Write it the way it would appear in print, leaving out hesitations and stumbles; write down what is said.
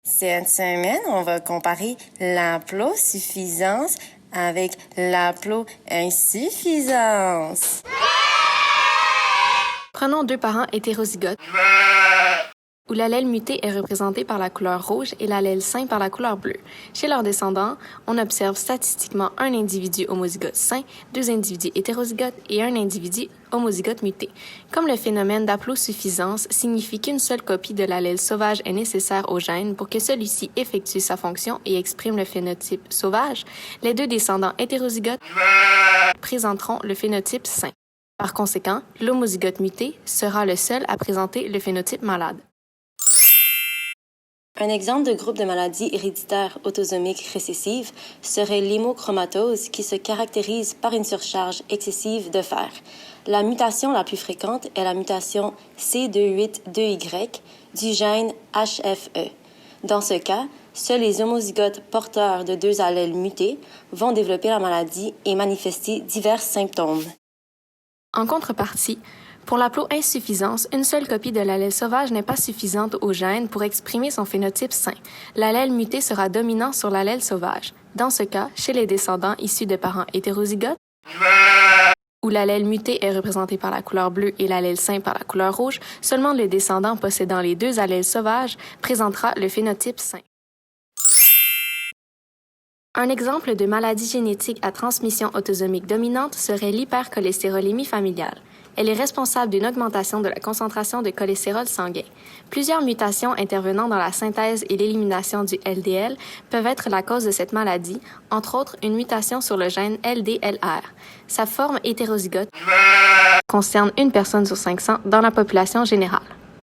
Cette semaine, on va comparer l'haplosuffisance avec l'haploinsuffisance. Prenons deux parents hétérozygotes où l'allèle muté est représenté par la couleur rouge et l'allèle sain par la couleur bleue. Chez leurs descendants, on observe statistiquement un individu homozygote sain, deux individus hétérozygotes et un individu homozygote muté. Comme le phénomène d'haplosuffisance signifie qu'une seule copie de l'allèle sauvage est nécessaire au gène pour que celui-ci effectue sa fonction et exprime le phénotype sauvage, les deux descendants hétérozygotes présenteront le phénotype sain. Par conséquent, l'homozygote muté sera le seul à présenter le phénotype malade. Un exemple de groupe de maladies héréditaires autosomiques récessives serait l'hémochromatose qui se caractérise par une surcharge excessive de fer. La mutation la plus fréquente est la mutation C282Y du gène HFE. Dans ce cas, seuls les homozygotes porteurs de deux allèles mutés vont développer la maladie et manifester divers symptômes. En contrepartie, pour l'haploinsuffisance, une seule copie de l'allèle sauvage n'est pas suffisante au gène pour exprimer son phénotype sain. L'allèle muté sera dominant sur l'allèle sauvage. Dans ce cas, chez les descendants issus de parents hétérozygotes, où l'allèle muté est représenté par la couleur bleue et l'allèle sain par la couleur rouge, seulement le descendant possédant les deux allèles sauvages présentera le phénotype sain. Un exemple de maladie génétique à transmission autosomique dominante serait l'hypercholestérolémie familiale. Elle est responsable d'une augmentation de la concentration de cholestérol sanguin. Plusieurs mutations intervenant dans la synthèse et l'élimination du LDL peuvent être la cause de cette maladie, entre autres une mutation sur le gène LDLR. Sa forme hétérozygote concerne une personne sur 500 dans la population générale.